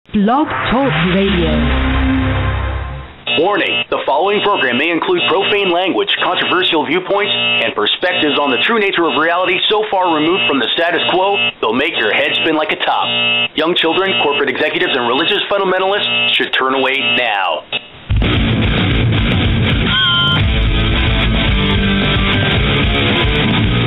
Blog Talk Radio. Warning, the following program may include profane language, controversial viewpoints, and perspectives on the true nature of reality so far removed from the status quo, they'll make your head spin like a top. Young children, corporate executives, and religious fundamentalists should turn away now.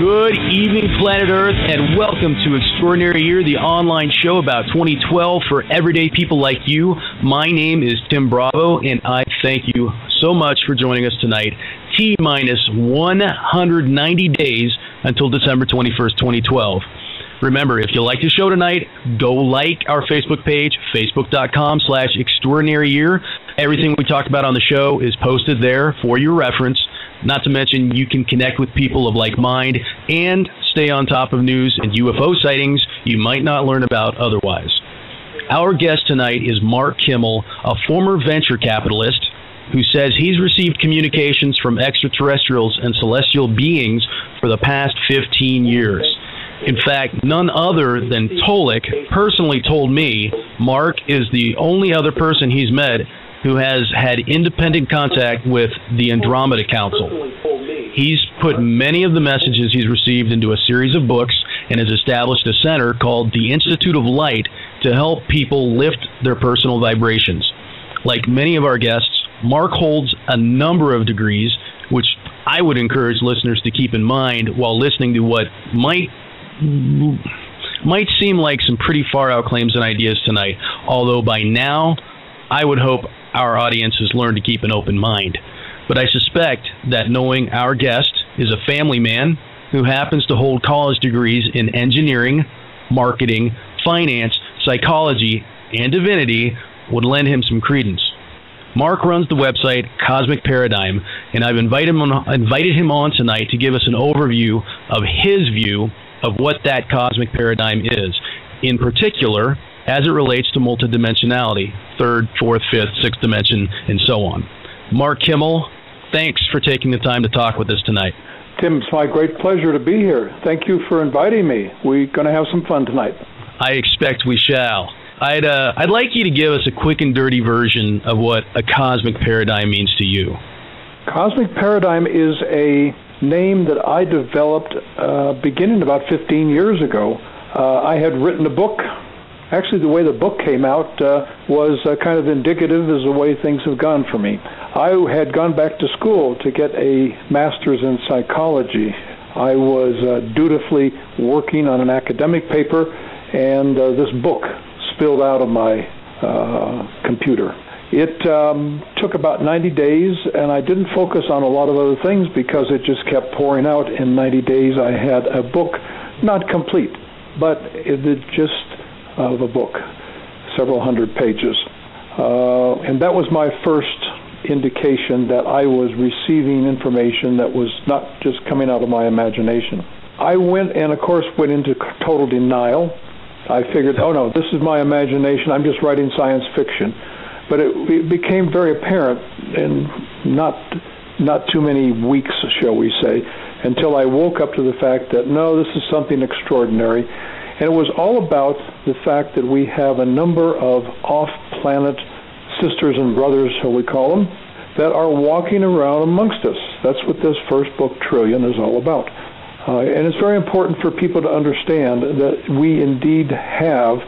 Good evening, planet Earth, and welcome to Extraordinary Year, the online show about 2012 for everyday people like you. My name is Tim Bravo, and I thank you so much for joining us tonight. T-minus 190 days until December 21st, 2012. Remember, if you like the show tonight, go like our Facebook page, facebook.com/extraordinaryyear. Everything we talked about on the show is posted there for your reference. Not to mention, you can connect with people of like mind and stay on top of news and UFO sightings you might not learn about otherwise. Our guest tonight is Mark Kimmel, a former venture capitalist who says he's received communications from extraterrestrials and celestial beings for the past 15 years. In fact, none other than Tolec personally told me Mark is the only other person he's met who has had independent contact with the Andromeda Council. He's put many of the messages he's received into a series of books and has established a center called the Institute of Light to help people lift their personal vibrations. Like many of our guests, Mark holds a number of degrees, which I would encourage listeners to keep in mind while listening to what might seem like some pretty far-out claims and ideas tonight, although by now, I would hope our audience has learned to keep an open mind. But I suspect that knowing our guest is a family man who happens to hold college degrees in engineering, marketing, finance, psychology, and divinity would lend him some credence. Mark runs the website Cosmic Paradigm, and I've invited him on tonight to give us an overview of his view of what that cosmic paradigm is, in particular, as it relates to multidimensionality, third, fourth, fifth, sixth dimension, and so on. Mark Kimmel, thanks for taking the time to talk with us tonight. Tim, it's my great pleasure to be here. Thank you for inviting me. We're going to have some fun tonight. I expect we shall. I'd like you to give us a quick and dirty version of what a cosmic paradigm means to you. Cosmic paradigm is a name that I developed beginning about 15 years ago. I had written a book. Actually, the way the book came out was kind of indicative as the way things have gone for me. I had gone back to school to get a master's in psychology. I was dutifully working on an academic paper, and this book spilled out of my computer. It took about 90 days, and I didn't focus on a lot of other things because it just kept pouring out. In 90 days, I had a book, not complete, but it just of a book, several hundred pages. And that was my first indication that I was receiving information that was not just coming out of my imagination. I went and, of course, went into total denial. I figured, oh no, this is my imagination, I'm just writing science fiction. But it became very apparent in not too many weeks, shall we say, until I woke up to the fact that, no, this is something extraordinary. And it was all about the fact that we have a number of off-planet sisters and brothers, shall we call them, that are walking around amongst us. That's what this first book, Trillion, is all about. And it's very important for people to understand that we indeed have,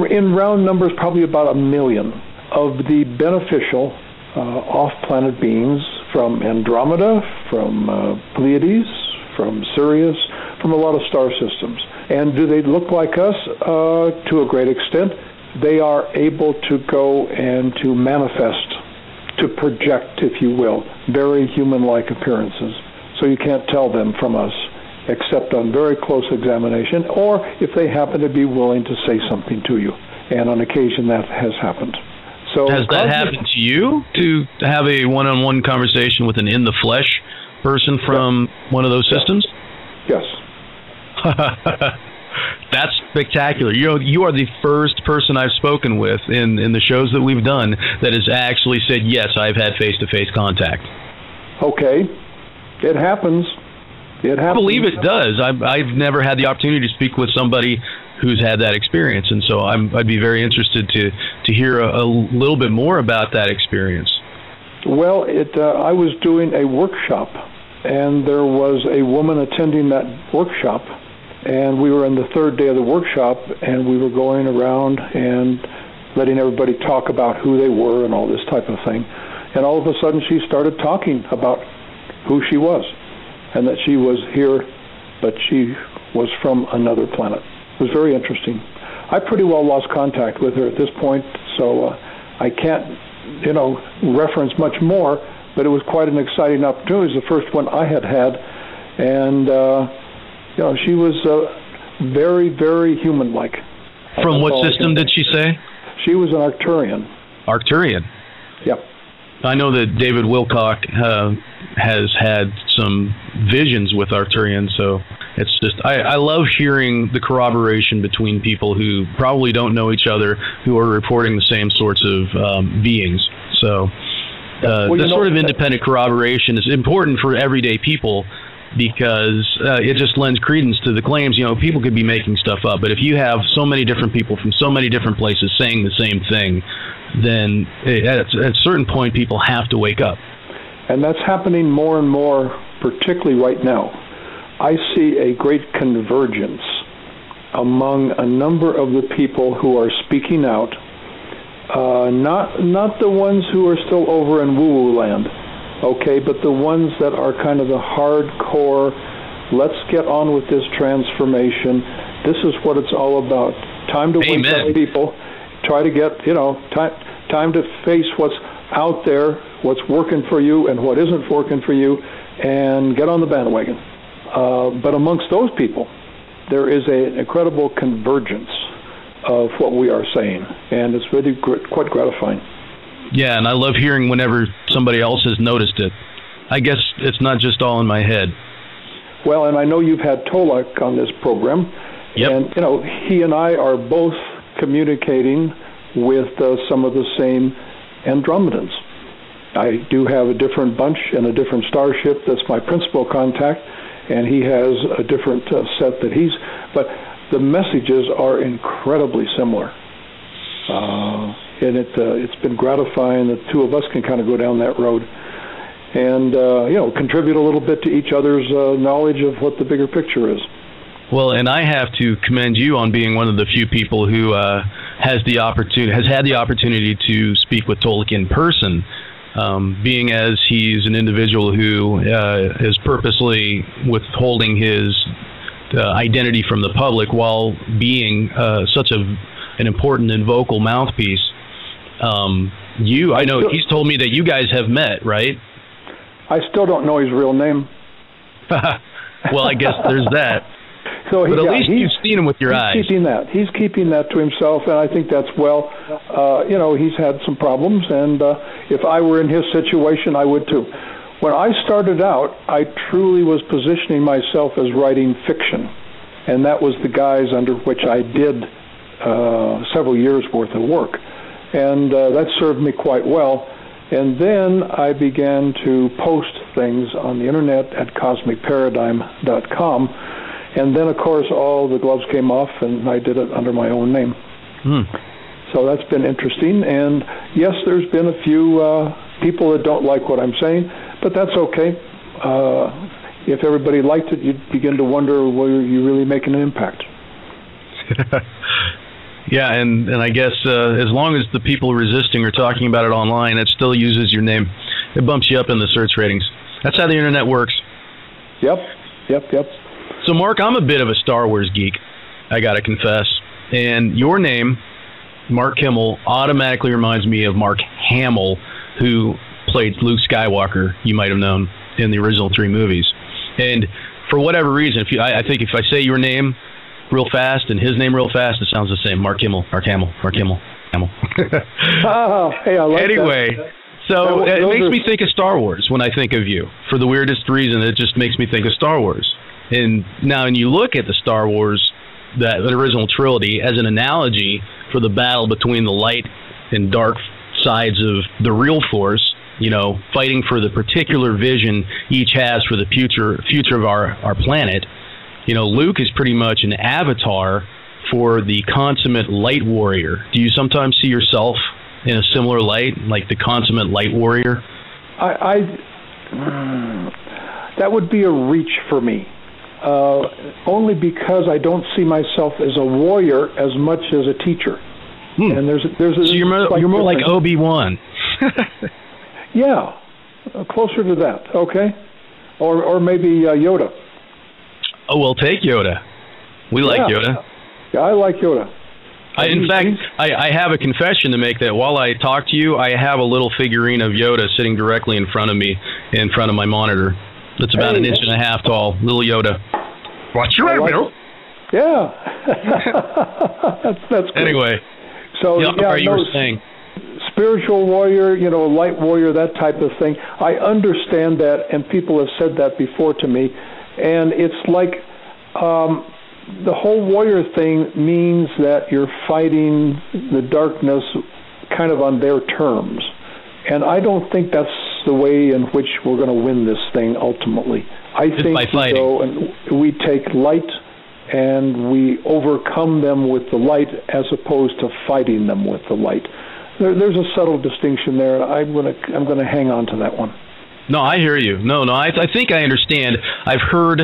in round numbers, probably about 1 million of the beneficial off-planet beings from Andromeda, from Pleiades, from Sirius, from a lot of star systems. And do they look like us? To a great extent. They are able to go and to manifest, to project, if you will, very human-like appearances. So you can't tell them from us, except on very close examination, or if they happen to be willing to say something to you. And on occasion that has happened. So has that happened to you, to have a one-on-one conversation with an in-the-flesh person from one of those systems? Yes. That's spectacular. You are the first person I've spoken with in the shows that we've done that has actually said, yes, I've had face-to-face contact. Okay. It happens. It happens. I believe it does. I've never had the opportunity to speak with somebody who's had that experience, and so I'd be very interested to hear a little bit more about that experience. Well, I was doing a workshop, and there was a woman attending that workshop, and we were in the third day of the workshop, and we were going around and letting everybody talk about who they were and all this type of thing. And all of a sudden she started talking about who she was, and that she was here, but she was from another planet. It was very interesting. I pretty well lost contact with her at this point, so I can't, reference much more, but it was quite an exciting opportunity. It was the first one I had, and she was very, very human-like. From what system did she say? She was an Arcturian. Arcturian? Yep. I know that David Wilcock has had some visions with Arcturians, so it's just, I love hearing the corroboration between people who probably don't know each other, who are reporting the same sorts of beings. So this sort of independent corroboration is important for everyday people, because it just lends credence to the claims. People could be making stuff up, but if you have so many different people from so many different places saying the same thing, then at a certain point people have to wake up. And that's happening more and more, particularly right now. I see a great convergence among a number of the people who are speaking out, not the ones who are still over in woo-woo land, okay, but the ones that are kind of the hardcore, let's get on with this transformation. This is what it's all about. Time to wake up, people. Try to get, time to face what's out there, what's working for you and what isn't working for you, and get on the bandwagon. But amongst those people, there is an incredible convergence of what we are saying, and it's really quite gratifying. Yeah, and I love hearing whenever somebody else has noticed it. I guess it's not just all in my head. Well, and I know you've had Tolec on this program. Yep. And, he and I are both communicating with some of the same Andromedans. I do have a different bunch and a different starship that's my principal contact, and he has a different set that but the messages are incredibly similar. And it's been gratifying that two of us can kind of go down that road and, contribute a little bit to each other's knowledge of what the bigger picture is. Well, and I have to commend you on being one of the few people who has had the opportunity to speak with Tolec in person, being as he's an individual who is purposely withholding his identity from the public while being such an important and vocal mouthpiece. I know he's told me that you guys have met, right? I still don't know his real name. Well, I guess there's that. So but at least you've seen him with your eyes. He's keeping that to himself, and I think that's well. He's had some problems, and if I were in his situation, I would too. When I started out, I truly was positioning myself as writing fiction, and that was the guise under which I did several years' worth of work, and that served me quite well. And then I began to post things on the internet at cosmicparadigm.com, and then, of course, all the gloves came off, and I did it under my own name. So that's been interesting, and yes, there's been a few people that don't like what I'm saying, but that's okay. If everybody liked it, you'd begin to wonder whether you're really making an impact. Yeah, and I guess as long as the people resisting are talking about it online, it still uses your name. It bumps you up in the search ratings. That's how the internet works. Yep. So, Mark, I'm a bit of a Star Wars geek, I got to confess. And your name, Mark Kimmel, automatically reminds me of Mark Hamill, who played Luke Skywalker, you might have known, in the original 3 movies. And for whatever reason, I think if I say your name real fast and his name real fast, it sounds the same. Mark Kimmel, Mark Hamill, Mark Kimmel, Hamill. Hey, I like anyway, that. So it makes me think of Star Wars when I think of you. For the weirdest reason, it just makes me think of Star Wars. And now when you look at the Star Wars, that original trilogy, as an analogy for the battle between the light and dark sides of the real force, fighting for the particular vision each has for the future of our planet, Luke is pretty much an avatar for the consummate light warrior. Do you sometimes see yourself in a similar light, like the consummate light warrior? That would be a reach for me, only because I don't see myself as a warrior as much as a teacher. And there's so you're more like Obi-Wan. Yeah, closer to that. Okay, or maybe Yoda. Oh, we'll take Yoda. We like Yoda. Yeah, I like Yoda. In fact, I have a confession to make, that while I talk to you, I have a little figurine of Yoda sitting directly in front of me, in front of my monitor. It's about an inch and a half tall, little Yoda. Watch your way, Bill. Yeah. That's good. Anyway, so you were saying. Spiritual warrior, light warrior, that type of thing. I understand that, and people have said that before to me. And it's like the whole warrior thing means that you're fighting the darkness kind of on their terms. And I don't think that's the way in which we're going to win this thing ultimately. I think we go and we take light and we overcome them with the light as opposed to fighting them with the light. There's a subtle distinction there. I'm going to hang on to that one. No, I hear you. No, I think I understand. I've heard,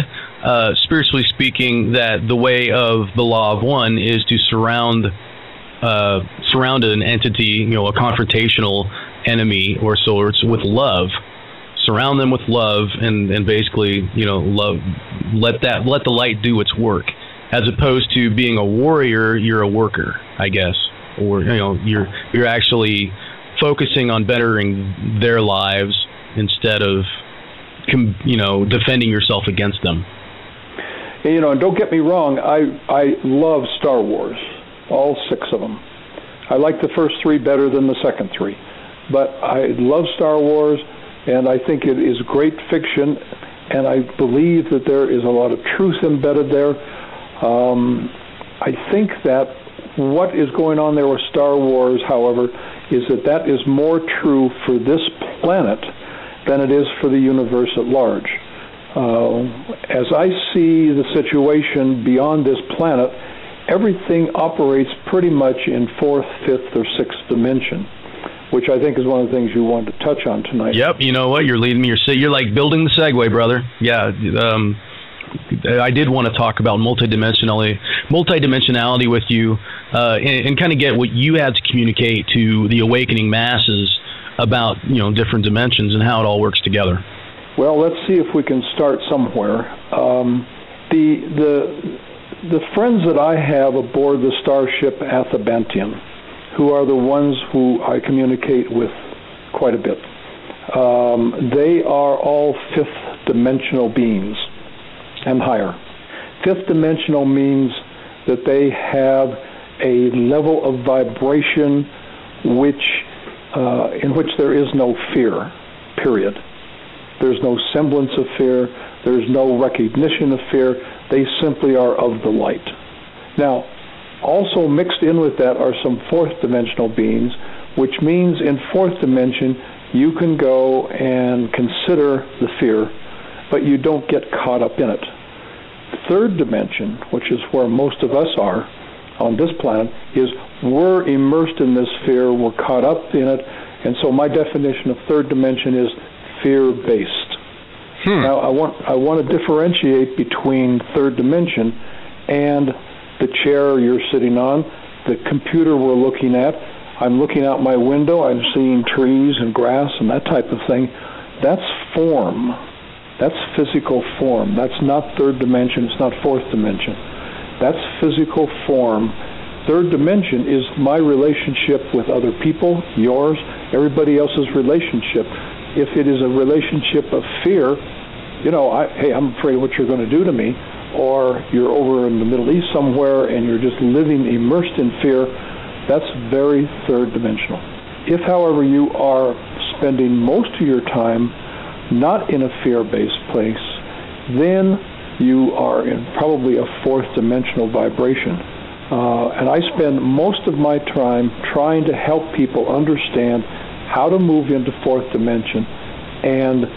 spiritually speaking, that the way of the law of one is to surround an entity, a confrontational enemy or sorts, with love. Surround them with love, and basically, love. Let the light do its work, as opposed to being a warrior. You're a worker, I guess, or you're actually focusing on bettering their lives instead of defending yourself against them. And don't get me wrong, I love Star Wars, all 6 of them. I like the first 3 better than the second 3, but I love Star Wars, and I think it is great fiction, and I believe that there is a lot of truth embedded there. I think that what is going on there with Star Wars, however, is that is more true for this planet than it is for the universe at large. As I see the situation beyond this planet, everything operates pretty much in 4th, 5th, or 6th dimension, which I think is one of the things you wanted to touch on tonight. Yep, you know what? You're leading me. You're like building the segue, brother. Yeah, I did want to talk about multidimensionality with you, and kind of get what you had to communicate to the awakening masses about different dimensions and how it all works together. Well, let's see if we can start somewhere. The friends that I have aboard the starship Athabantian, who are the ones who I communicate with quite a bit, they are all 5th dimensional beings and higher. 5th dimensional means that they have a level of vibration in which there is no fear, period. There's no semblance of fear. There's no recognition of fear. They simply are of the light. Now, also mixed in with that are some 4th dimensional beings, which means in 4th dimension you can go and consider the fear, but you don't get caught up in it. 3rd dimension, which is where most of us are on this planet, is we're immersed in this fear, we're caught up in it, and so my definition of 3rd dimension is fear-based. Now, I want to differentiate between 3rd dimension and the chair you're sitting on, the computer we're looking at. I'm looking out my window, I'm seeing trees and grass and that type of thing. That's form. That's physical form. That's not 3rd dimension. It's not 4th dimension. That's physical form. 3rd dimension is my relationship with other people, yours, everybody else's relationship. If it is a relationship of fear, hey, I'm afraid of what you're going to do to me, or you're over in the Middle East somewhere and you're just living immersed in fear, that's very 3rd dimensional. If, however, you are spending most of your time not in a fear-based place, then you are in probably a 4th dimensional vibration. And I spend most of my time trying to help people understand how to move into 4th dimension and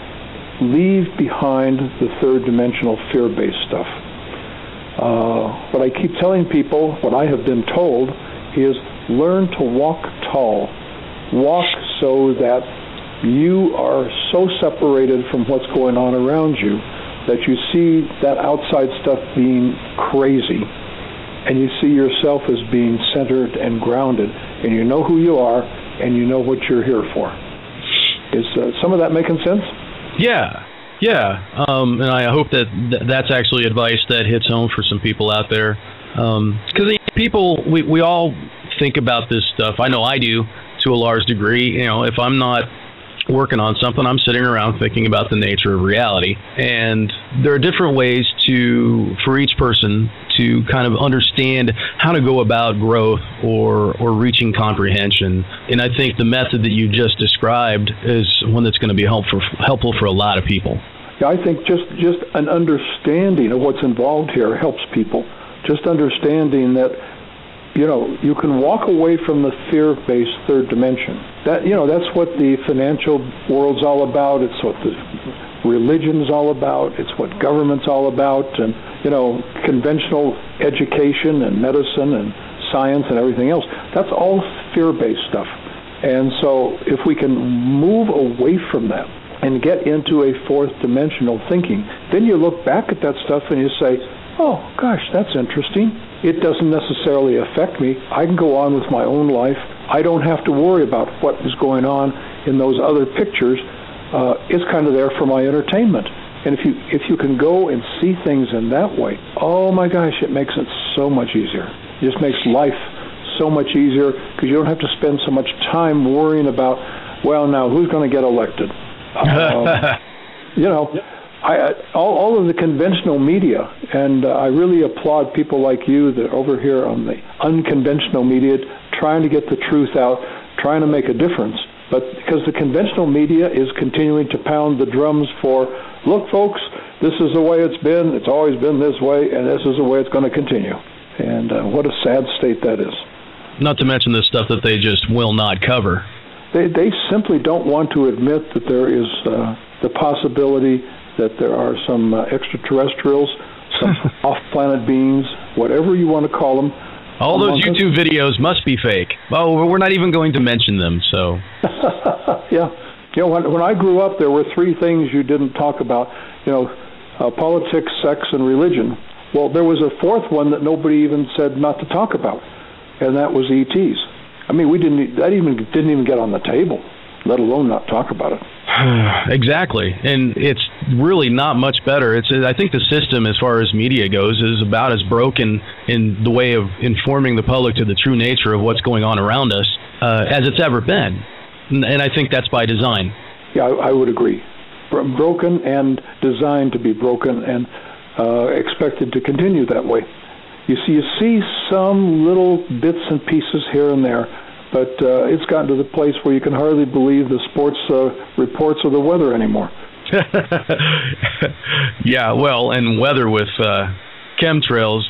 leave behind the 3rd dimensional fear-based stuff. What I keep telling people, what I have been told, is learn to walk tall. Walk so that you are so separated from what's going on around you that you see that outside stuff being crazy, and you see yourself as being centered and grounded, and you know who you are, and you know what you're here for. Is some of that making sense? Yeah. And I hope that's actually advice that hits home for some people out there. Because people, we all think about this stuff. I know I do to a large degree. You know, if I'm not working on something, I'm sitting around thinking about the nature of reality. And there are different ways for each person to kind of understand how to go about growth or reaching comprehension. And I think the method that you just described is one that's going to be helpful for a lot of people. Yeah, I think just an understanding of what's involved here helps people. Just understanding that, you know, you can walk away from the fear-based third dimension. That's what the financial world's all about. It's what the religion's all about. It's what government's all about. And, conventional education and medicine and science and everything else, that's all fear-based stuff. And so if we can move away from that and get into a fourth dimensional thinking, then you look back at that stuff and you say, oh, gosh, that's interesting. It doesn't necessarily affect me. I can go on with my own life. I don't have to worry about what is going on in those other pictures. It's kind of there for my entertainment. And if you can go and see things in that way, oh my gosh, it makes it so much easier. It just makes life so much easier because you don't have to spend so much time worrying about, well, now who's going to get elected? All of the conventional media, and I really applaud people like you that are over here on the unconventional media trying to get the truth out, trying to make a difference. But because the conventional media is continuing to pound the drums for, look, folks, this is the way it's been, it's always been this way, and this is the way it's going to continue. And what a sad state that is. Not to mention the stuff that they just will not cover. They simply don't want to admit that there is the possibility that there are some extraterrestrials, some off-planet beings, whatever you want to call them. All those YouTube videos must be fake. Oh, we're not even going to mention them, so. Yeah. When I grew up, there were three things you didn't talk about. Politics, sex, and religion. Well, there was a fourth one that nobody even said not to talk about, and that was ETs. I mean, that didn't even get on the table, let alone not talk about it. Exactly, and it's really not much better. I think the system, as far as media goes, is about as broken in the way of informing the public to the true nature of what's going on around us as it's ever been, and I think that's by design. Yeah, I would agree. Broken and designed to be broken, and expected to continue that way. You see some little bits and pieces here and there, but it's gotten to the place where you can hardly believe the sports reports of the weather anymore. Yeah, well, and weather with chemtrails.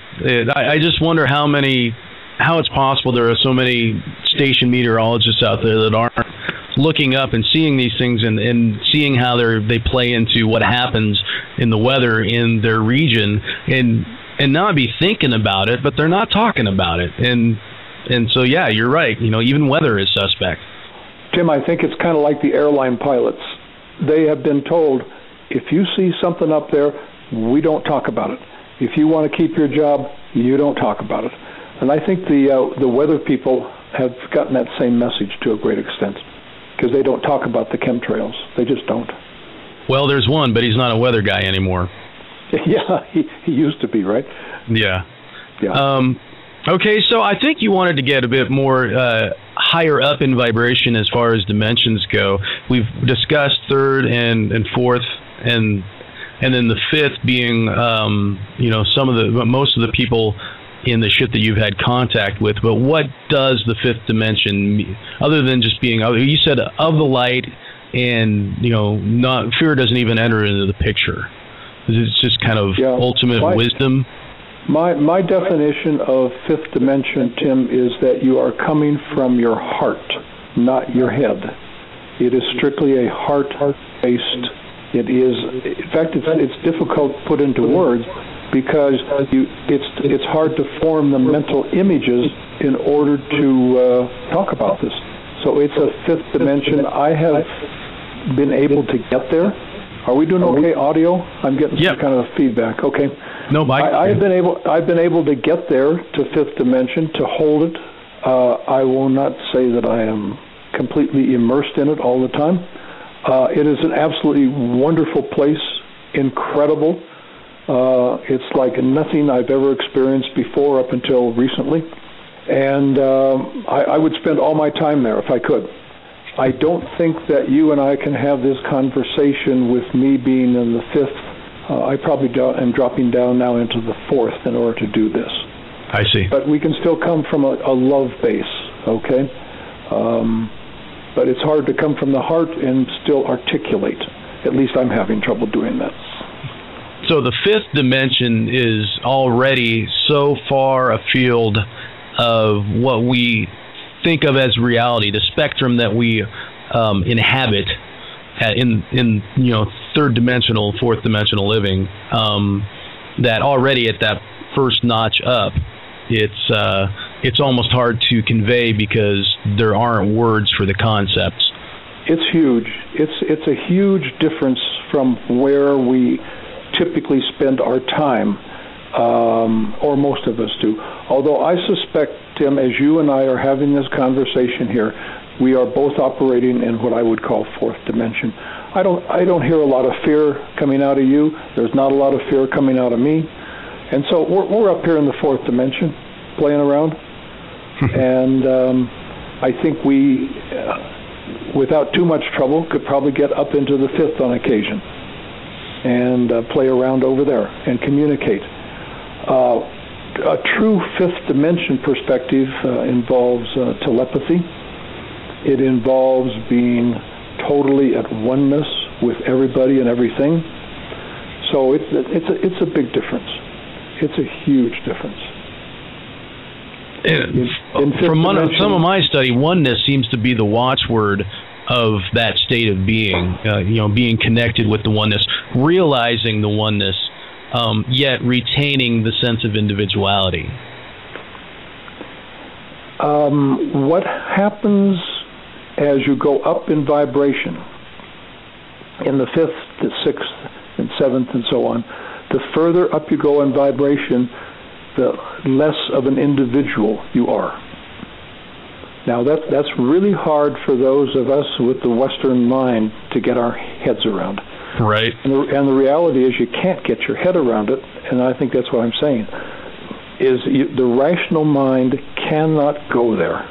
I just wonder how it's possible there are so many station meteorologists out there that aren't looking up and seeing these things and seeing how they play into what happens in the weather in their region and not be thinking about it, but they're not talking about it. And so, yeah, you're right. Even weather is suspect. Tim, I think it's kind of like the airline pilots. They have been told, if you see something up there, we don't talk about it. If you want to keep your job, you don't talk about it. And I think the weather people have gotten that same message to a great extent because they don't talk about the chemtrails. They just don't. Well, there's one, but he's not a weather guy anymore. Yeah, he used to be, right? Yeah. Okay, so I think you wanted to get a bit more higher up in vibration as far as dimensions go. We've discussed third and fourth, and then the fifth being, most of the people in the ship that you've had contact with. But what does the fifth dimension mean, other than just being? You said of the light, and fear doesn't even enter into the picture. It's just kind of ultimate wisdom. My definition of fifth dimension, Tim, is that you are coming from your heart, not your head. It is strictly a heart-based. It is, in fact, it's difficult to put into words, because it's hard to form the mental images in order to talk about this. So it's a fifth dimension. I have been able to get there. Are we doing okay audio? I'm getting some kind of feedback. Okay. No, Mike. I've been able to get there to fifth dimension, to hold it. I will not say that I am completely immersed in it all the time. It is an absolutely wonderful place, incredible. It's like nothing I've ever experienced before up until recently. And I would spend all my time there if I could. I don't think that you and I can have this conversation with me being in the fifth. I probably am dropping down now into the fourth in order to do this. I see. But we can still come from a love base, okay? But it's hard to come from the heart and still articulate. At least I'm having trouble doing that. So the fifth dimension is already so far afield of what we think of as reality, the spectrum that we inhabit in third dimensional, fourth dimensional living, that already at that first notch up, it's almost hard to convey because there aren't words for the concepts. It's huge. It's a huge difference from where we typically spend our time, or most of us do. Although I suspect, Tim, as you and I are having this conversation here, we are both operating in what I would call fourth dimension. I don't hear a lot of fear coming out of you. There's not a lot of fear coming out of me. And so we're up here in the fourth dimension, playing around. And I think we, without too much trouble, could probably get up into the fifth on occasion and play around over there and communicate. A true fifth dimension perspective involves telepathy. It involves being totally at oneness with everybody and everything. So it's a big difference. It's a huge difference. From some of my study, oneness seems to be the watchword of that state of being, being connected with the oneness, realizing the oneness, yet retaining the sense of individuality. What happens as you go up in vibration, in the fifth, the sixth, and seventh, and so on, the further up you go in vibration, the less of an individual you are. Now that's really hard for those of us with the Western mind to get our heads around. Right. And the reality is you can't get your head around it, and I think that's what I'm saying, is the rational mind cannot go there.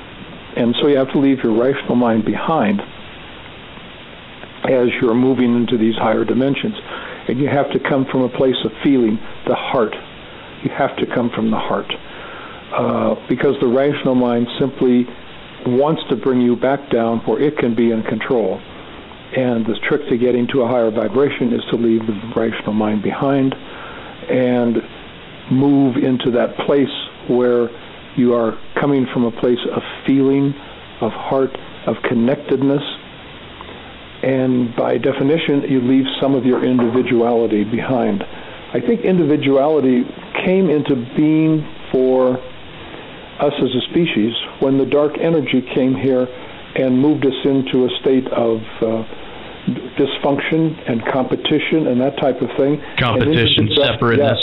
And so you have to leave your rational mind behind as you're moving into these higher dimensions. And you have to come from a place of feeling, the heart. You have to come from the heart. Because the rational mind simply wants to bring you back down where it can be in control. And the trick to getting to a higher vibration is to leave the rational mind behind and move into that place where you are coming from a place of feeling, of heart, of connectedness. And by definition, you leave some of your individuality behind. I think individuality came into being for us as a species when the dark energy came here and moved us into a state of dysfunction and competition and that type of thing. Competition, separateness,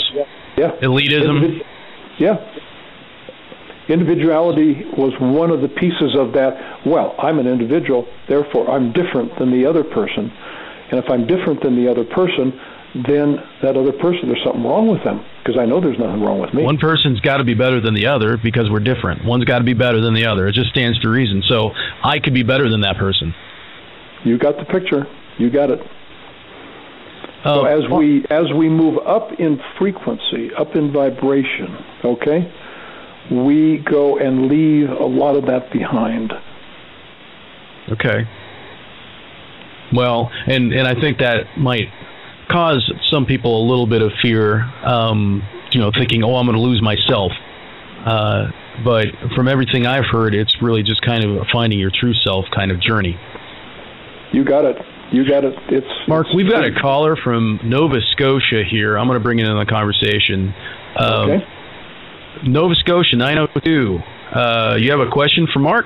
elitism. Individuality was one of the pieces of that. Well, I'm an individual, therefore I'm different than the other person. And if I'm different than the other person, then that other person, there's something wrong with them, because I know there's nothing wrong with me. One person's got to be better than the other because we're different. One's got to be better than the other. It just stands to reason. So I could be better than that person. You got the picture. You got it. So as we move up in frequency, up in vibration, okay, we go and leave a lot of that behind. Okay. Well, and I think that might cause some people a little bit of fear, thinking, oh, I'm going to lose myself. But from everything I've heard, it's really just kind of finding your true self kind of journey. You got it. You got it. Mark, we've got a caller from Nova Scotia here. I'm going to bring it in the conversation. Okay. Nova Scotia, 902. You have a question for Mark?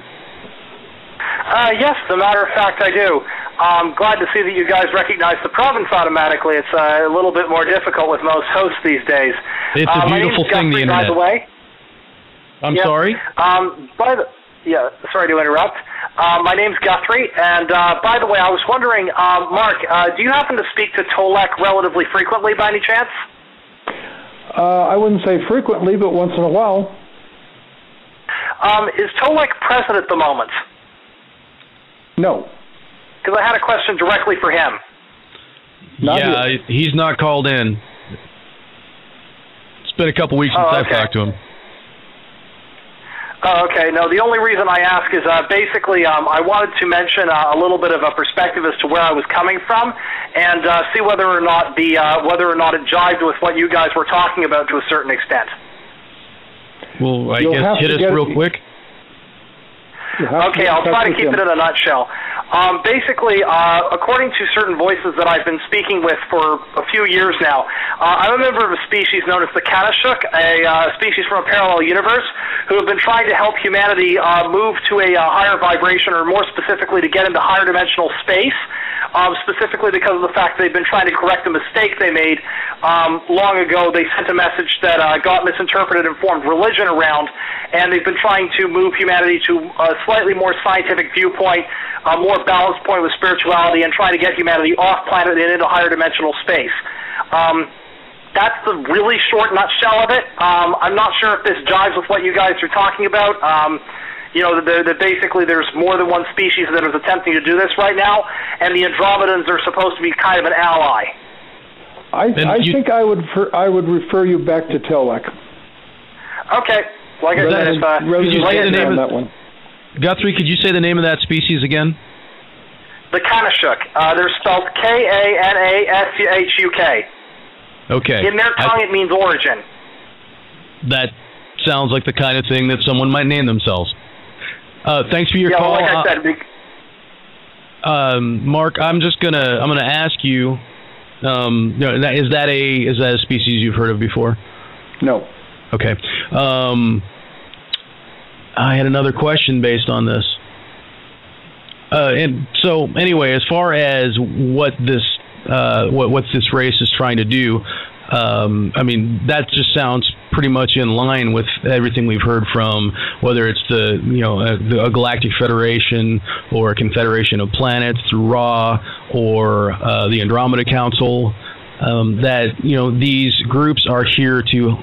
Yes, as a matter of fact, I do. I'm glad to see that you guys recognize the province automatically. It's a little bit more difficult with most hosts these days. It's a beautiful thing, the internet. By the way. I'm sorry? Sorry to interrupt. My name's Guthrie, and by the way, I was wondering, Mark, do you happen to speak to Tolec relatively frequently by any chance? I wouldn't say frequently, but once in a while. Is Tolec present at the moment? No. Because I had a question directly for him. He's not called in. It's been a couple weeks since I've talked to him. Oh, okay. No, the only reason I ask is basically I wanted to mention a little bit of a perspective as to where I was coming from, and see whether or not it jived with what you guys were talking about to a certain extent. Well, I guess hit us real quick. Okay, I'll try to keep it in a nutshell. Basically, according to certain voices that I've been speaking with for a few years now, I'm a member of a species known as the Kanashuk, a species from a parallel universe, who have been trying to help humanity move to a higher vibration, or more specifically to get into higher dimensional space, specifically because of the fact they've been trying to correct a mistake they made long ago. They sent a message that got misinterpreted and formed religion around, and they've been trying to move humanity to a slightly more scientific viewpoint, a more balanced point with spirituality, and try to get humanity off planet and into higher dimensional space. That's the really short nutshell of it. I'm not sure if this jives with what you guys are talking about. That basically there's more than one species that is attempting to do this right now, and the Andromedans are supposed to be kind of an ally. I think I would refer you back to Tolec. Okay. Like I said, Guthrie, could you say the name of that species again? The Kanashuk. They're spelled Kanashuk. Okay. In their tongue, it means origin. That sounds like the kind of thing that someone might name themselves. Thanks for your call. Like I said, Mark, I'm gonna ask you. Is that a species you've heard of before? No. Okay. I had another question based on this. And so, anyway, as far as what this race is trying to do, that just sounds pretty much in line with everything we've heard from, whether it's a galactic federation or a confederation of planets through Ra, or the Andromeda Council. That these groups are here to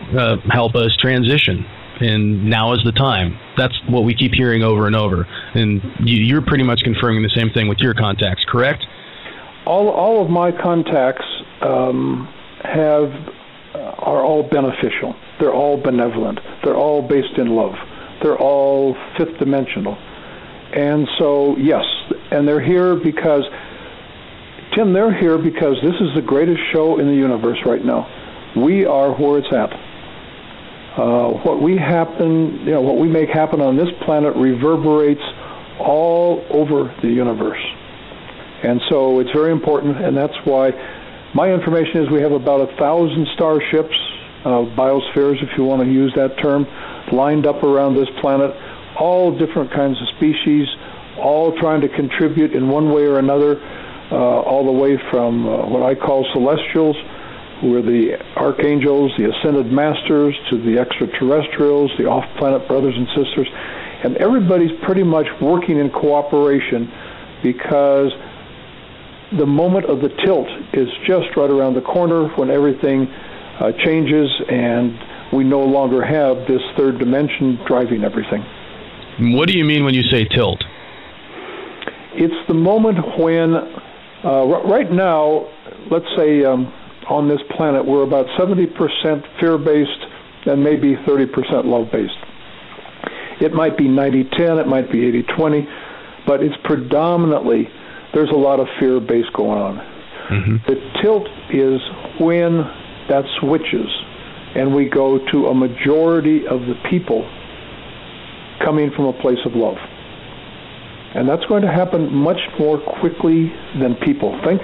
help us transition, and now is the time. That's what we keep hearing over and over, and you're pretty much confirming the same thing with your contacts, correct? All of my contacts are all beneficial. They're all benevolent. They're all based in love. They're all fifth dimensional, and so yes, and they're here because. Tim, they're here because this is the greatest show in the universe right now. We are where it's at. What we make happen on this planet reverberates all over the universe. And so it's very important, and that's why my information is we have about 1,000 starships, biospheres, if you want to use that term, lined up around this planet, all different kinds of species, all trying to contribute in one way or another. All the way from what I call celestials, who are the archangels, the ascended masters, to the extraterrestrials, the off-planet brothers and sisters. And everybody's pretty much working in cooperation, because the moment of the tilt is just right around the corner, when everything changes and we no longer have this third dimension driving everything. What do you mean when you say tilt? It's the moment when... right now, let's say on this planet, we're about 70% fear-based and maybe 30% love-based. It might be 90-10, it might be 80-20, but it's predominantly, there's a lot of fear-based going on. Mm-hmm. The tilt is when that switches and we go to a majority of the people coming from a place of love. And that's going to happen much more quickly than people think.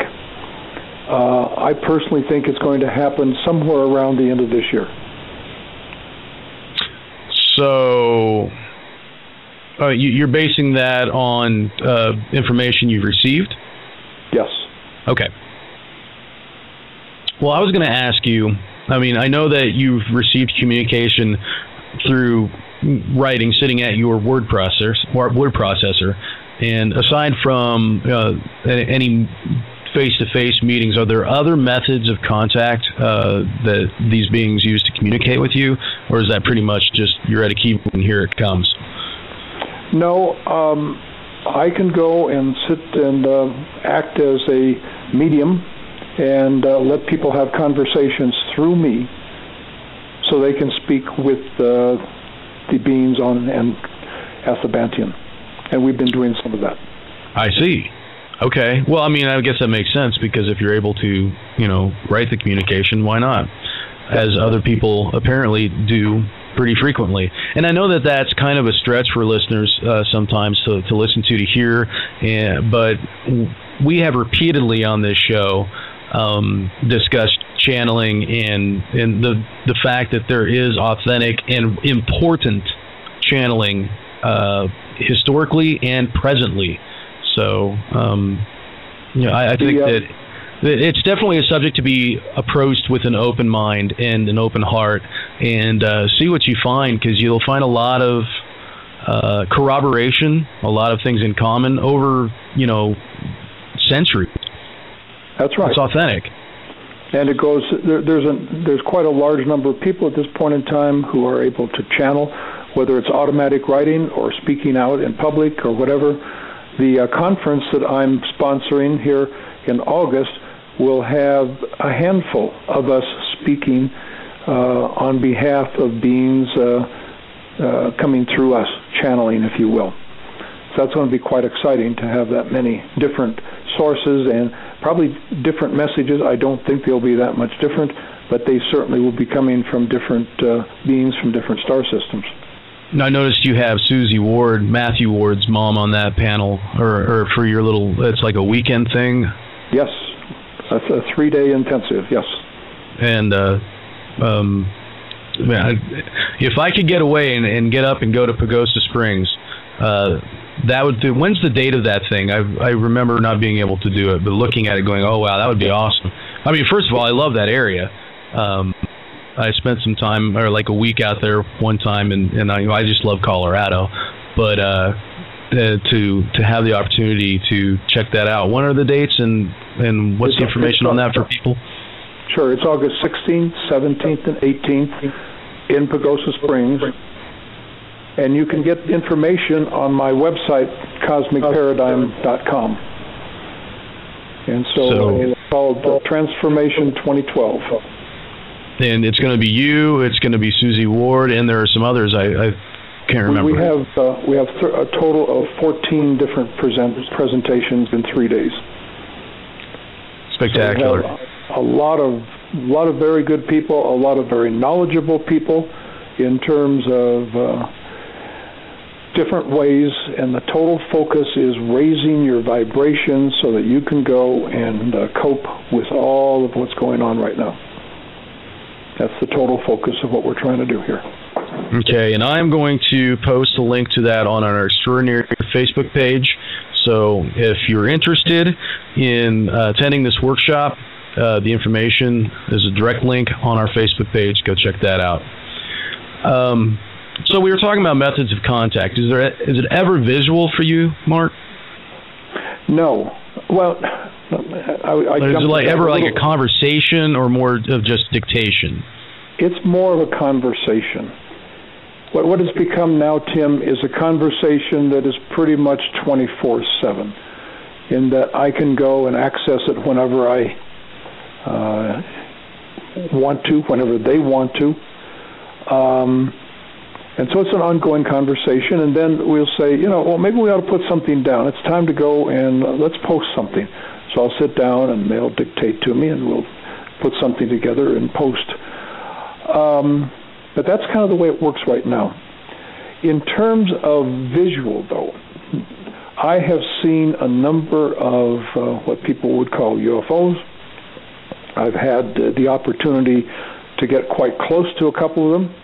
I personally think it's going to happen somewhere around the end of this year. So you're basing that on information you've received? Yes. Okay. Well, I was going to ask you, I mean, I know that you've received communication through writing, sitting at your word processor, and aside from any face-to-face meetings, are there other methods of contact that these beings use to communicate with you, or is that pretty much just you're at a keyboard and here it comes? No, I can go and sit and act as a medium and let people have conversations through me so they can speak with the beings on and Athabantian. And we've been doing some of that. I see. Okay. Well, I mean, I guess that makes sense, because if you're able to, write the communication, why not? As other people apparently do pretty frequently. And I know that that's kind of a stretch for listeners sometimes to listen to hear, but we have repeatedly on this show discussed channeling and the fact that there is authentic and important channeling historically and presently. So, I think that it's definitely a subject to be approached with an open mind and an open heart, and see what you find, because you'll find a lot of corroboration, a lot of things in common over, centuries. That's right. It's authentic. And it goes. There's quite a large number of people at this point in time who are able to channel, whether it's automatic writing or speaking out in public or whatever. The conference that I'm sponsoring here in August will have a handful of us speaking on behalf of beings coming through us, channeling, if you will. So that's going to be quite exciting to have that many different sources and probably different messages. I don't think they'll be that much different, but they certainly will be coming from different beings from different star systems. I noticed you have Susie Ward, Matthew Ward's mom, on that panel, or for your little, it's like a weekend thing? Yes, that's a 3-day intensive, yes. And if I could get away and get up and go to Pagosa Springs, that would do. When's the date of that thing? I remember not being able to do it, but looking at it going, oh, wow, that would be awesome. I mean, first of all, I love that area. I spent some time, or like a week out there one time, and I just love Colorado. But to have the opportunity to check that out. When are the dates, and what's the information on that for people? Sure, it's August 16th, 17th, and 18th in Pagosa Springs. And you can get information on my website, cosmicparadigm.com. And so it's called Transformation 2012. And it's going to be you, it's going to be Susie Ward, and there are some others I can't remember. We have a total of 14 different presentations in 3 days. Spectacular. So a lot of very good people, a lot of very knowledgeable people in terms of different ways, and the total focus is raising your vibration so that you can go and cope with all of what's going on right now. That's the total focus of what we're trying to do here. Okay, and I'm going to post a link to that on our Extraordinary Facebook page. So if you're interested in attending this workshop, the information is a direct link on our Facebook page. Go check that out. So we were talking about methods of contact. Is it ever visual for you, Mark? No. Well, is it like ever like a conversation, or more of just dictation? It's more of a conversation. What has become now, Tim, is a conversation that is pretty much 24/7, in that I can go and access it whenever I want to, whenever they want to. And so it's an ongoing conversation, and then we'll say, well, maybe we ought to put something down. It's time to go and let's post something. So I'll sit down and they'll dictate to me, and we'll put something together and post. But that's kind of the way it works right now. In terms of visual, though, I have seen a number of what people would call UFOs. I've had the opportunity to get quite close to a couple of them,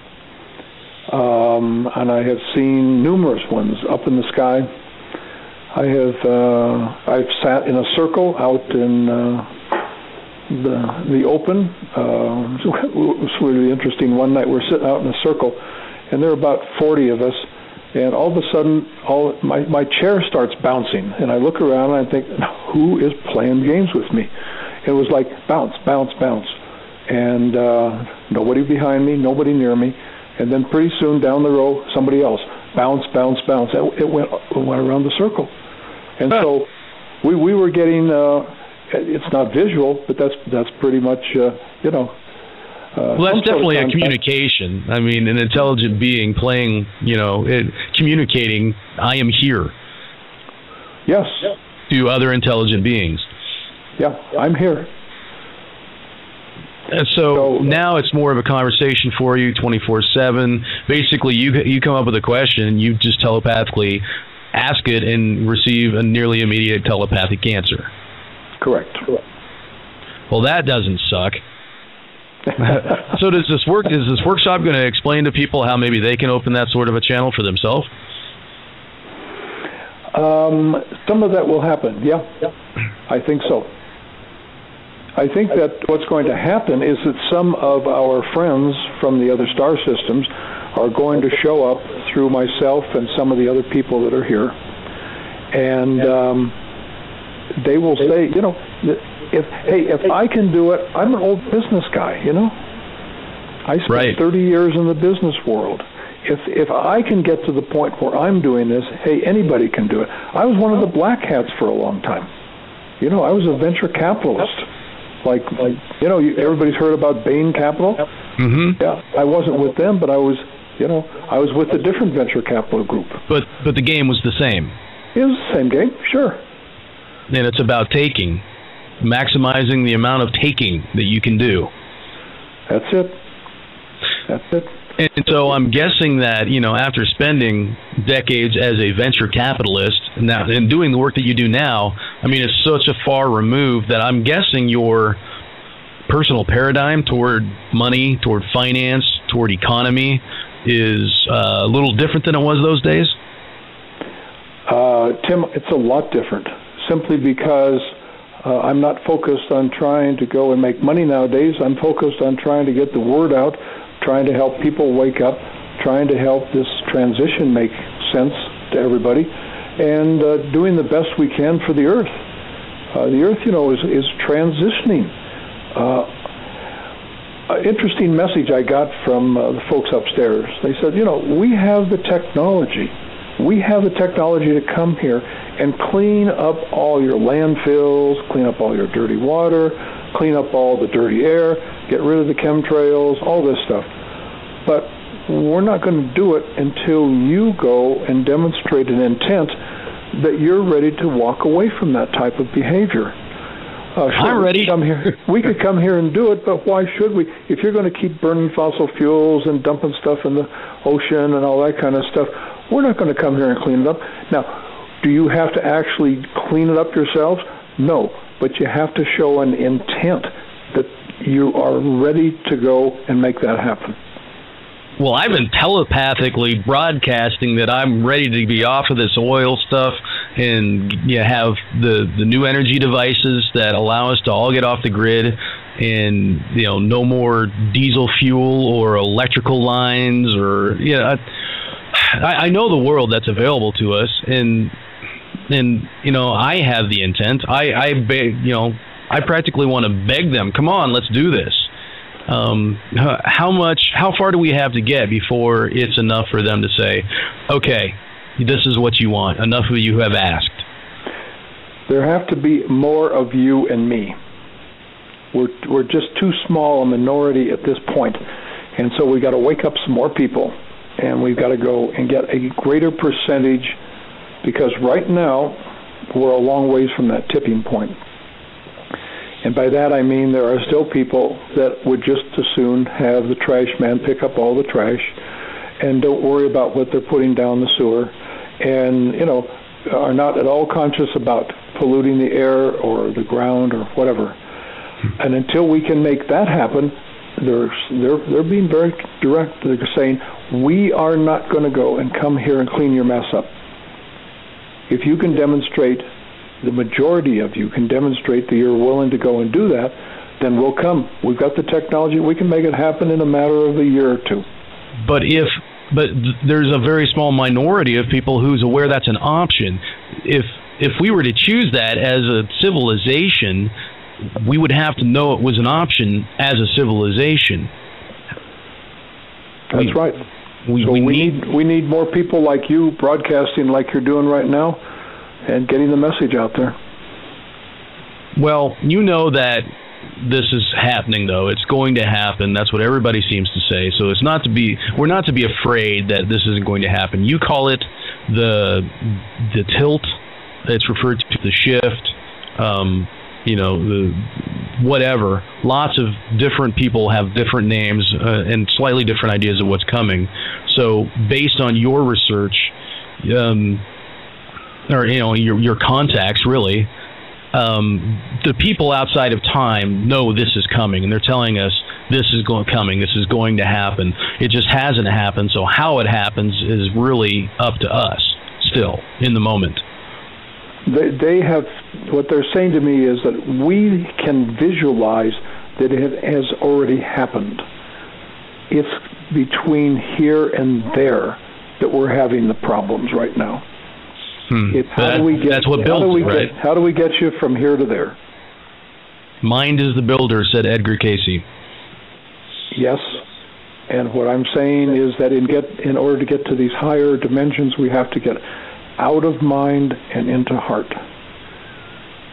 and I have seen numerous ones up in the sky. I've sat in a circle out in the open. It was really interesting. One night we're sitting out in a circle, and there are about 40 of us, and all of a sudden, my chair starts bouncing, and I look around and I think, who is playing games with me? It was like bounce, bounce, bounce, and nobody behind me, nobody near me, and then pretty soon down the row, somebody else, bounce, bounce, bounce. It went around the circle, and so we were getting. It's not visual, but that's pretty much well, that's definitely a communication. I mean, an intelligent being playing, communicating, I am here. Yes. To other intelligent beings. Yeah, I'm here. And so now it's more of a conversation for you 24/7. Basically, you come up with a question, you just telepathically ask it and receive a nearly immediate telepathic answer. Correct. Well, that doesn't suck. So does this work? Is this workshop going to explain to people how maybe they can open that sort of a channel for themselves? Some of that will happen, yeah. I think so. I think that what's going to happen is that some of our friends from the other star systems are going to show up through myself and some of the other people that are here. And they will say, if I can do it, I'm an old business guy, I spent 30 years in the business world. If I can get to the point where I'm doing this, hey, anybody can do it. I was one of the black hats for a long time. I was a venture capitalist. Like everybody's heard about Bain Capital. Mm-hmm. Yeah, I wasn't with them, but I was with a different venture capital group. But the game was the same. It was the same game, sure. And it's about taking, maximizing the amount of taking that you can do. That's it. And so I'm guessing that, after spending decades as a venture capitalist now and doing the work that you do now, I mean, it's such a far removed that I'm guessing your personal paradigm toward money, toward finance, toward economy is a little different than it was those days? Tim, it's a lot different, simply because I'm not focused on trying to go and make money nowadays. I'm focused on trying to get the word out, trying to help people wake up, trying to help this transition make sense to everybody, and doing the best we can for the Earth. The Earth, is transitioning. An interesting message I got from the folks upstairs. They said, we have the technology. We have the technology to come here and clean up all your landfills, clean up all your dirty water, clean up all the dirty air, get rid of the chemtrails, all this stuff. But we're not going to do it until you go and demonstrate an intent that you're ready to walk away from that type of behavior. Sure, I'm ready. We could come here and do it, but why should we? If you're going to keep burning fossil fuels and dumping stuff in the ocean and all that kind of stuff, we're not going to come here and clean it up. Now, do you have to actually clean it up yourselves? No, but you have to show an intent that you are ready to go and make that happen. Well, I've been telepathically broadcasting that I'm ready to be off of this oil stuff and have the new energy devices that allow us to all get off the grid and, no more diesel fuel or electrical lines or, I know the world that's available to us and I have the intent. I practically want to beg them, come on, let's do this. How far do we have to get before it's enough for them to say, okay, this is what you want, enough of you have asked? There have to be more of you and me. We're just too small a minority at this point, and so we've got to wake up some more people, and we've got to go and get a greater percentage, because right now we're a long ways from that tipping point. And by that I mean there are still people that would just as soon have the trash man pick up all the trash and don't worry about what they're putting down the sewer. And, are not at all conscious about polluting the air or the ground or whatever. And until we can make that happen, they're being very direct. They're saying, we are not going to go and come here and clean your mess up. If you can demonstrate, the majority of you can demonstrate that you're willing to go and do that, then we'll come. We've got the technology. We can make it happen in a matter of a year or two. But there's a very small minority of people who's aware that's an option. If we were to choose that as a civilization, we would have to know it was an option as a civilization. That's right. We need more people like you broadcasting like you're doing right now and getting the message out there. Well, you know that this is happening, though. It's going to happen. That's what everybody seems to say. So we're not to be afraid that this isn't going to happen. You call it the tilt. It's referred to the shift. The whatever. Lots of different people have different names and slightly different ideas of what's coming. So based on your research, or your contacts, really, the people outside of time know this is coming, and they're telling us this is coming, this is going to happen. It just hasn't happened, so how it happens is really up to us still in the moment. They have, what they're saying to me is that we can visualize that it has already happened. It's between here and there that we're having the problems right now. It's that's what builds, right? How do we get you from here to there? Mind is the builder, said Edgar Casey. Yes, and what I'm saying is that in order to get to these higher dimensions, we have to get out of mind and into heart.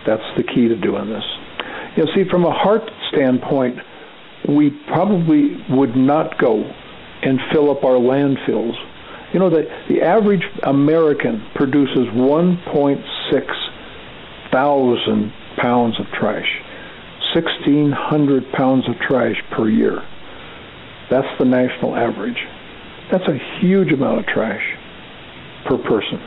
That's the key to doing this. See, from a heart standpoint, we probably would not go and fill up our landfills. The average American produces 1.6 thousand pounds of trash, 1,600 pounds of trash per year. That's the national average. That's a huge amount of trash per person.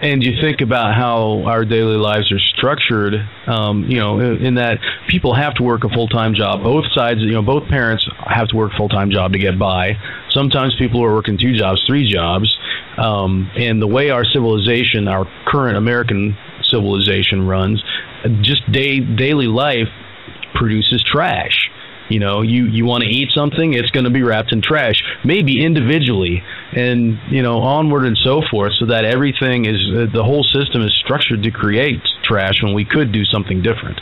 And you think about how our daily lives are structured, in that people have to work a full-time job. Both sides, both parents have to work a full-time job to get by. Sometimes people are working 2 jobs, 3 jobs. And the way our civilization, our current American civilization runs, just daily life produces trash. You want to eat something, it's going to be wrapped in trash, maybe individually, and onward and so forth, so that everything is, the whole system is structured to create trash when we could do something different.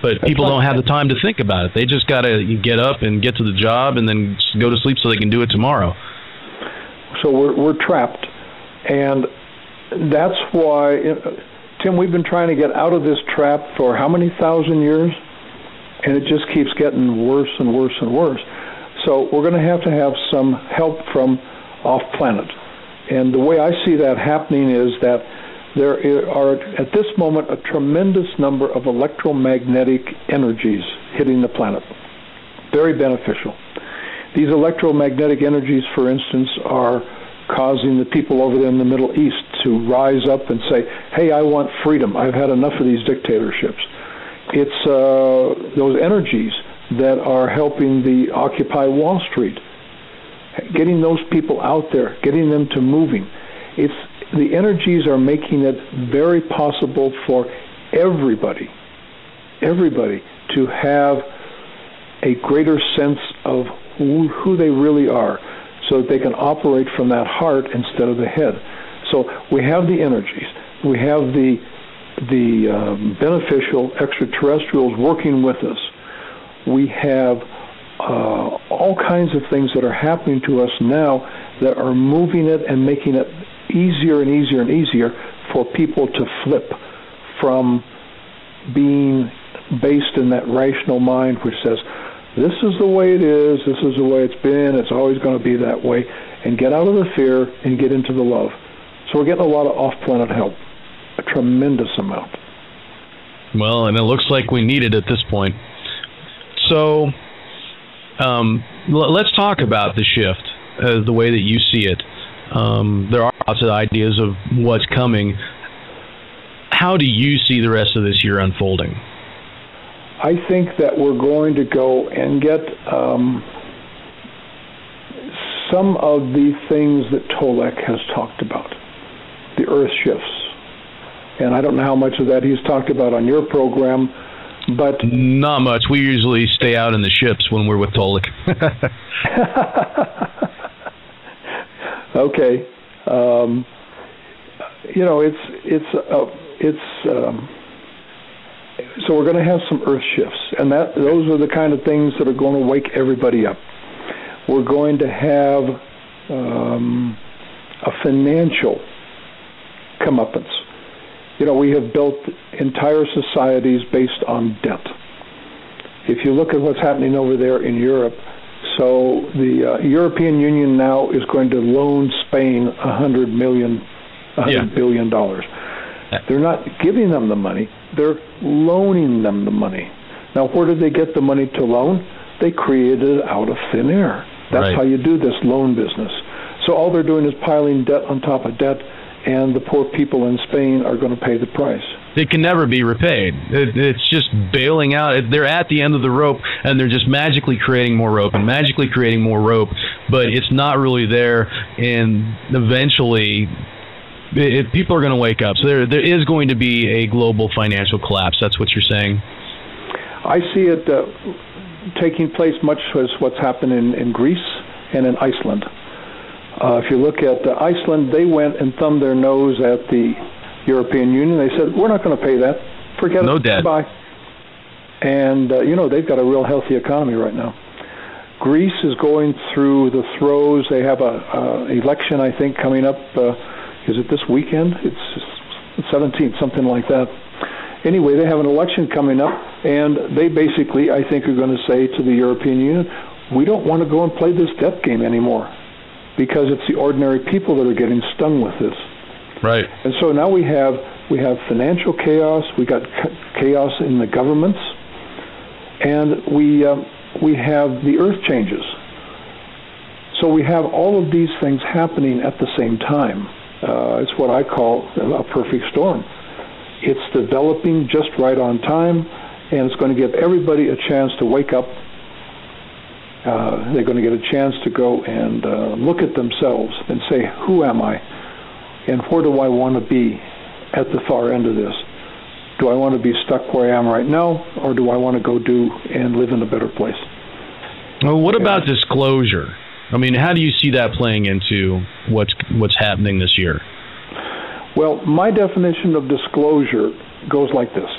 But people don't have the time to think about it. They just got to get up and get to the job and then go to sleep so they can do it tomorrow. So we're trapped, and that's why, Tim, we've been trying to get out of this trap for how many thousand years? And it just keeps getting worse and worse and worse. So we're going to have some help from off-planet. And the way I see that happening is that there are, at this moment, a tremendous number of electromagnetic energies hitting the planet. Very beneficial. These electromagnetic energies, for instance, are causing the people over there in the Middle East to rise up and say, hey, I want freedom. I've had enough of these dictatorships. It's those energies that are helping the Occupy Wall Street, getting those people out there, getting them to moving. The energies are making it very possible for everybody to have a greater sense of who they really are, so that they can operate from that heart instead of the head. So we have the energies, we have the beneficial extraterrestrials working with us. We have all kinds of things that are happening to us now that are moving it and making it easier and easier and easier for people to flip from being based in that rational mind which says, this is the way it is, this is the way it's been, it's always going to be that way, and get out of the fear and get into the love. So we're getting a lot of off-planet help. A tremendous amount. Well, and it looks like we need it at this point. So let's talk about the shift, the way that you see it. There are lots of ideas of what's coming. How do you see the rest of this year unfolding? I think that we're going to go and get some of the things that Tolec has talked about, the Earth shifts. And I don't know how much of that he's talked about on your program, but... Not much. We usually stay out in the ships when we're with Tolec. Okay. So we're going to have some Earth shifts, and those are the kind of things that are going to wake everybody up. We're going to have a financial comeuppance. We have built entire societies based on debt. If you look at what's happening over there in Europe, so the European Union now is going to loan Spain $100 billion. They're not giving them the money, they're loaning them the money. Now, where did they get the money to loan? They created it out of thin air. That's how you do this loan business. So all they're doing is piling debt on top of debt, and the poor people in Spain are going to pay the price. It can never be repaid. It's just bailing out. They're at the end of the rope, and they're just magically creating more rope and magically creating more rope, but it's not really there, and eventually people are going to wake up. So there is going to be a global financial collapse. That's what you're saying? I see it taking place much as what's happened in Greece and in Iceland. If you look at Iceland, they went and thumbed their nose at the European Union. They said, we're not going to pay that. Forget it. No debt. Bye. And, they've got a real healthy economy right now. Greece is going through the throes. They have an election, I think, coming up. Is it this weekend? It's 17th, something like that. Anyway, they have an election coming up, and they basically, I think, are going to say to the European Union, we don't want to go and play this debt game anymore, because it's the ordinary people that are getting stung with this. Right. And so now we have financial chaos, we got chaos in the governments, and we have the earth changes. So we have all of these things happening at the same time. It's what I call a perfect storm. It's developing just right on time, and it's going to give everybody a chance to wake up. They're going to get a chance to go and look at themselves and say, who am I? And where do I want to be at the far end of this? Do I want to be stuck where I am right now, or do I want to go do and live in a better place? Well, what about disclosure? I mean, how do you see that playing into what's happening this year? Well, my definition of disclosure goes like this.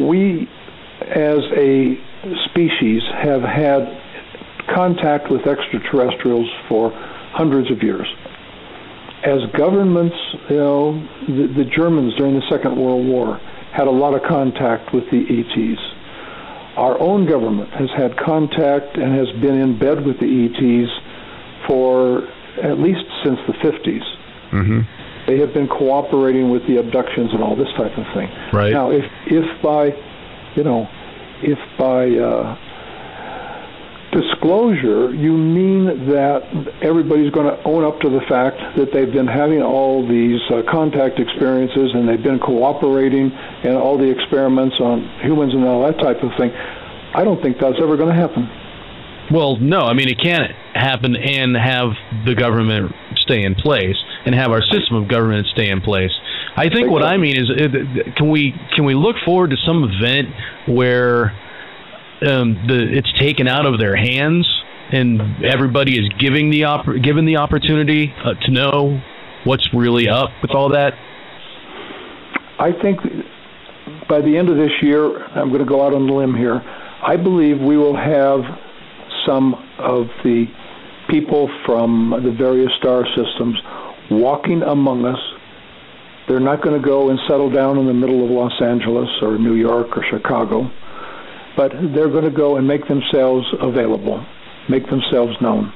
We, as a species, have had contact with extraterrestrials for hundreds of years. As governments, the Germans during the Second World War had a lot of contact with the ETs. Our own government has had contact and has been in bed with the ETs for at least since the 50s. Mm-hmm. They have been cooperating with the abductions and all this type of thing. Right. Now, if by disclosure you mean that everybody's going to own up to the fact that they've been having all these contact experiences and they've been cooperating and all the experiments on humans and all that type of thing, I don't think that's ever going to happen. Well, no. I mean, it can't happen and have the government stay in place and have our system of government stay in place. I think what I mean is, can we look forward to some event where it's taken out of their hands and everybody is given the opportunity to know what's really up with all that? I think by the end of this year, I'm going to go out on a limb here, I believe we will have some of the people from the various star systems walking among us. They're not going to go and settle down in the middle of Los Angeles or New York or Chicago, but they're going to go and make themselves available, make themselves known.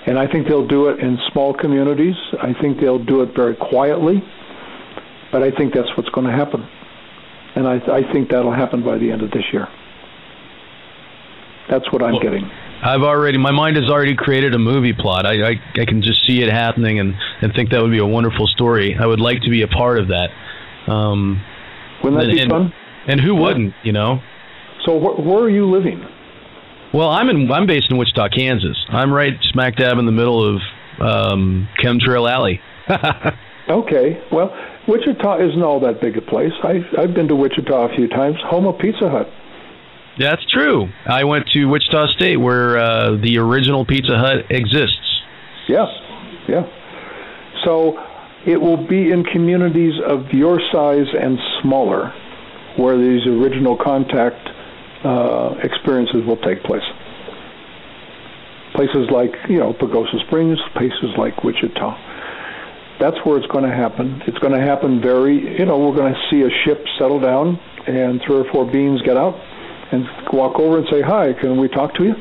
And I think they'll do it in small communities. I think they'll do it very quietly, but I think that's what's going to happen. And I think that'll happen by the end of this year. That's what I'm getting. My mind has already created a movie plot. I can just see it happening and think that would be a wonderful story. I would like to be a part of that. Wouldn't that be fun? And who wouldn't, you know? So where are you living? Well, I'm based in Wichita, Kansas. I'm right smack dab in the middle of Chemtrail Alley. Okay. Well, Wichita isn't all that big a place. I've been to Wichita a few times. Home of Pizza Hut. That's true. I went to Wichita State, where the original Pizza Hut exists. Yeah. So it will be in communities of your size and smaller where these original contact experiences will take place. Places like, Pagosa Springs, places like Wichita. That's where it's going to happen. It's going to happen we're going to see a ship settle down and 3 or 4 beings get out and walk over and say, "Hi, can we talk to you?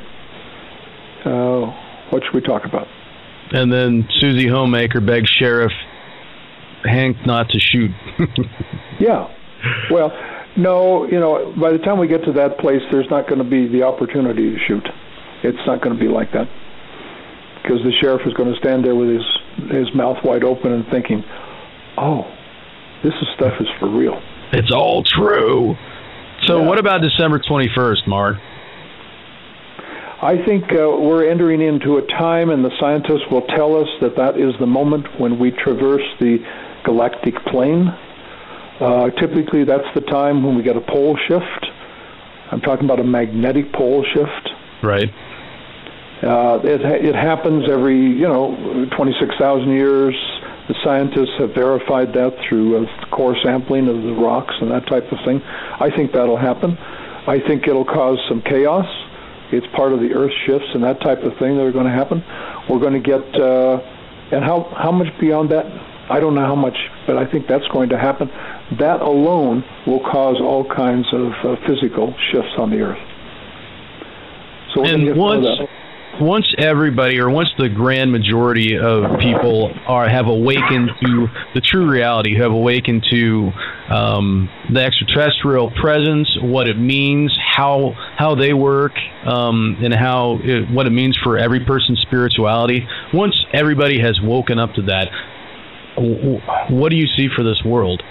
What should we talk about?" And then Susie Homemaker begs Sheriff Hank not to shoot. Yeah. Well, no, by the time we get to that place, there's not going to be the opportunity to shoot. It's not going to be like that. Because the sheriff is going to stand there with his mouth wide open and thinking, "Oh, this stuff is for real. It's all true." So what about December 21st, Mark? I think we're entering into a time, and the scientists will tell us that is the moment when we traverse the galactic plane. Typically, that's the time when we get a pole shift. I'm talking about a magnetic pole shift. Right. It happens every 26,000 years. The scientists have verified that through core sampling of the rocks and that type of thing. I think that'll happen. I think it'll cause some chaos. It's part of the Earth shifts and that type of thing that are going to happen. We're going to get, and how much beyond that? I don't know how much, but I think that's going to happen. That alone will cause all kinds of physical shifts on the Earth. So once everybody, or once the grand majority of people have awakened to the true reality, have awakened to the extraterrestrial presence, what it means, how they work, and what it means for every person's spirituality. Once everybody has woken up to that, what do you see for this world?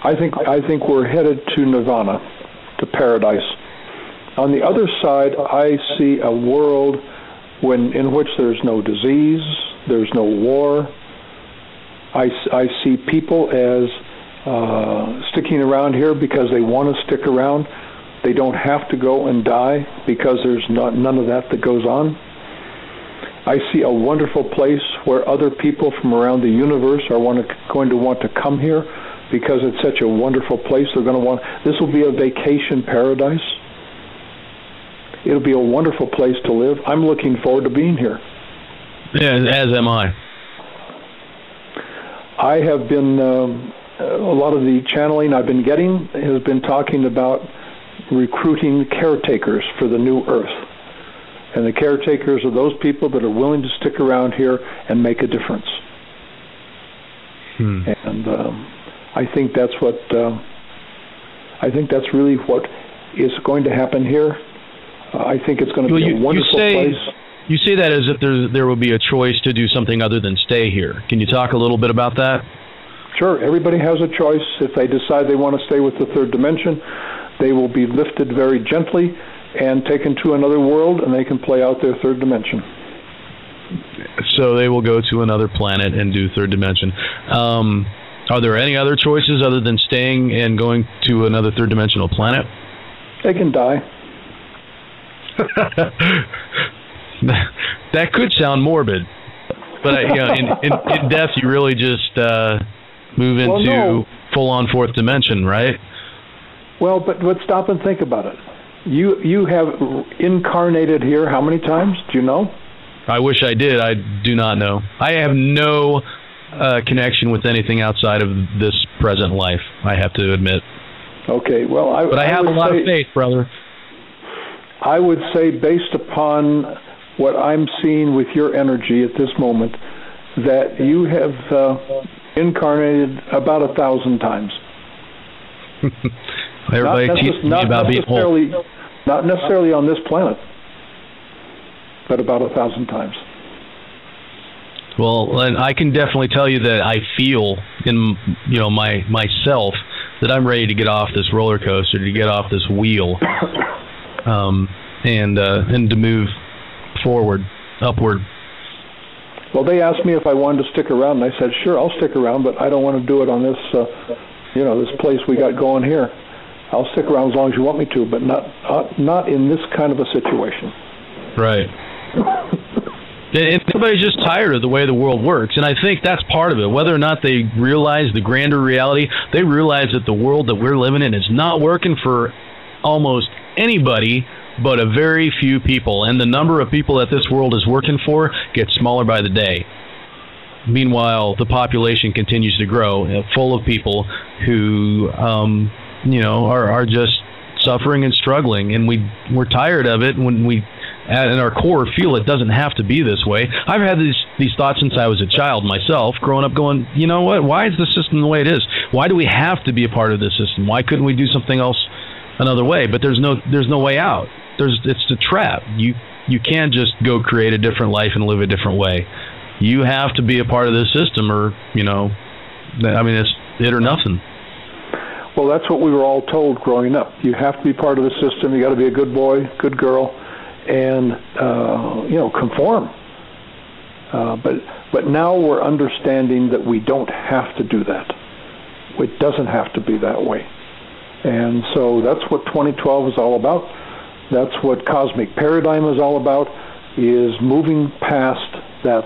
I think we're headed to Nirvana, to paradise. On the other side, I see a world in which there's no disease, there's no war. I see people as sticking around here because they want to stick around. They don't have to go and die because there's none of that goes on. I see a wonderful place where other people from around the universe are going to want to come here because it's such a wonderful place. They're going to want. This will be a vacation paradise. It'll be a wonderful place to live. I'm looking forward to being here. Yeah, as am I. I have been, a lot of the channeling I've been getting has been talking about recruiting caretakers for the new Earth. And the caretakers are those people that are willing to stick around here and make a difference. And I think that's really what is going to happen here. I think it's going to be a wonderful place. You say that as if there will be a choice to do something other than stay here. Can you talk a little bit about that? Sure. Everybody has a choice. If they decide they want to stay with the third dimension, they will be lifted very gently and taken to another world, and they can play out their third dimension. So they will go to another planet and do third dimension. Are there any other choices other than staying and going to another third dimensional planet? They can die. That could sound morbid, but in death you really just move into full-on fourth dimension, right? Well, but stop and think about it. You have incarnated here how many times? Do you know? I wish I did. I do not know. I have no connection with anything outside of this present life, I have to admit. Okay, well, I have a lot of faith, brother. I would say, based upon what I'm seeing with your energy at this moment, that you have incarnated about 1,000 times. Everybody teaches me about being old. Not necessarily on this planet. but about 1,000 times. Well, and I can definitely tell you that I feel in myself that I'm ready to get off this roller coaster, to get off this wheel, and to move forward, upward. Well, they asked me if I wanted to stick around, and I said, sure, I'll stick around, but I don't want to do it on this, this place we got going here. I'll stick around as long as you want me to, but not in this kind of a situation. Right. And everybody's just tired of the way the world works, and I think that's part of it. Whether or not they realize the grander reality, they realize that the world that we're living in is not working for almost anybody but a very few people, and the number of people that this world is working for gets smaller by the day. Meanwhile, the population continues to grow, full of people who, are just suffering and struggling, and we're tired of it when we, in our core, feel it doesn't have to be this way. I've had these thoughts since I was a child myself, growing up going, you know what, why is the system the way it is? Why do we have to be a part of this system? Why couldn't we do something else another way? But there's no way out. It's a trap. You can't just go create a different life and live a different way. You have to be a part of this system, or, it's it or nothing. Well, that's what we were all told growing up. You have to be part of the system. You got to be a good boy, good girl, and conform. But now we're understanding that we don't have to do that. It doesn't have to be that way. And so that's what 2012 is all about. That's what Cosmic Paradigm is all about, is moving past that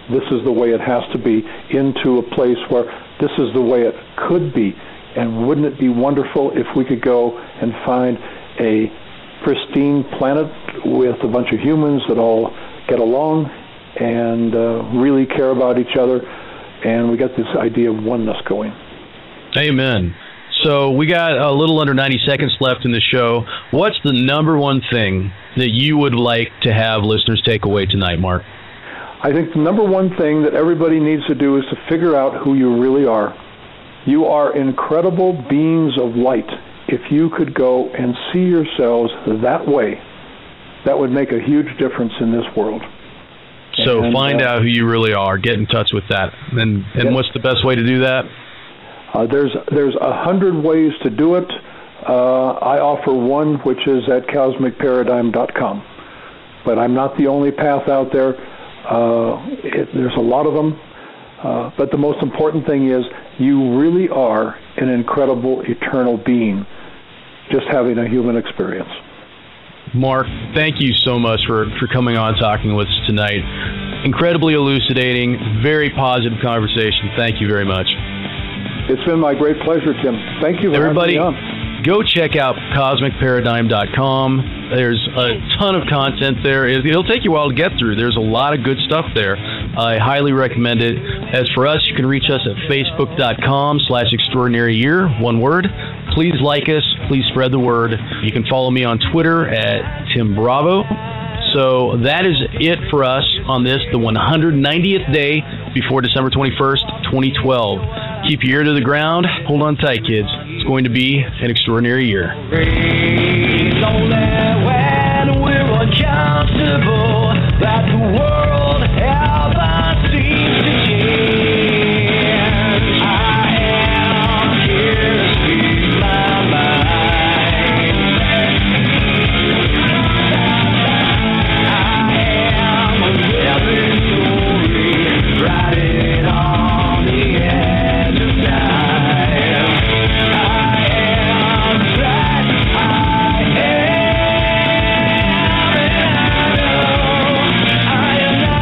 this is the way it has to be into a place where this is the way it could be. And wouldn't it be wonderful if we could go and find a pristine planet with a bunch of humans that all get along and really care about each other, and we got this idea of oneness going. Amen. So we got a little under 90 seconds left in the show. What's the number one thing that you would like to have listeners take away tonight, Mark? I think the number one thing that everybody needs to do is to figure out who you really are. You are incredible beings of light. If you could go and see yourselves that way, that would make a huge difference in this world. So find out who you really are. Get in touch with that. And what's the best way to do that? There's 100 ways to do it. I offer one, which is at cosmicparadigm.com. But I'm not the only path out there. There's a lot of them. But the most important thing is you really are an incredible eternal being, just having a human experience. Mark, thank you so much for coming on talking with us tonight. Incredibly elucidating, very positive conversation. Thank you very much. It's been my great pleasure, Tim. Thank you for having me on. Go check out cosmicparadigm.com. There's a ton of content there. It'll take you a while to get through. There's a lot of good stuff there. I highly recommend it. As for us, you can reach us at facebook.com/extraordinaryyear, one word. Please like us. Please spread the word. You can follow me on Twitter at Tim Bravo. So that is it for us on this, the 190th day before December 21st, 2012. Keep your ear to the ground. Hold on tight, kids. It's going to be an extraordinary year. Only when we're uncomfortable that the world ever seems to change. I am here to speak my mind. I am a living story, riding on the edge of time. I am that I am, and I know I am not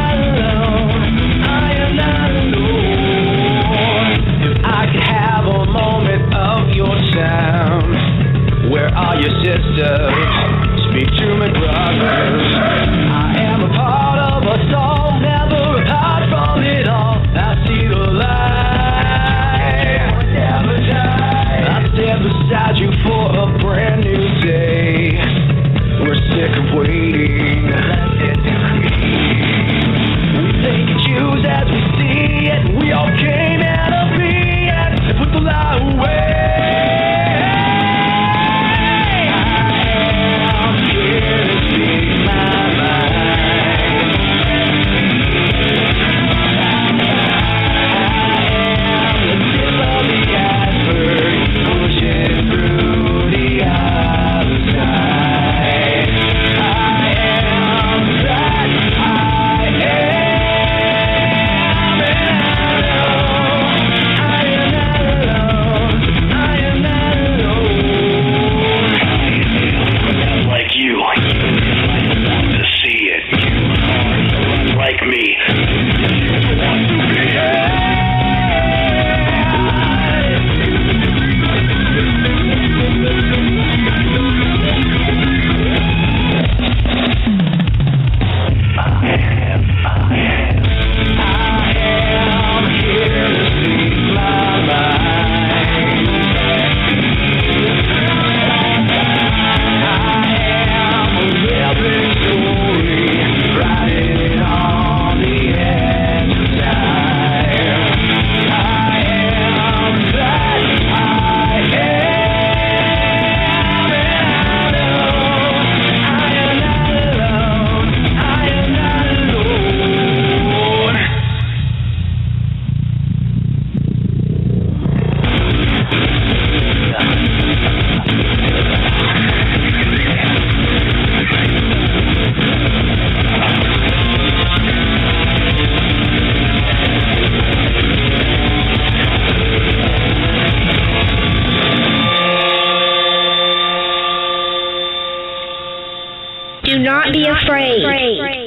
not be afraid.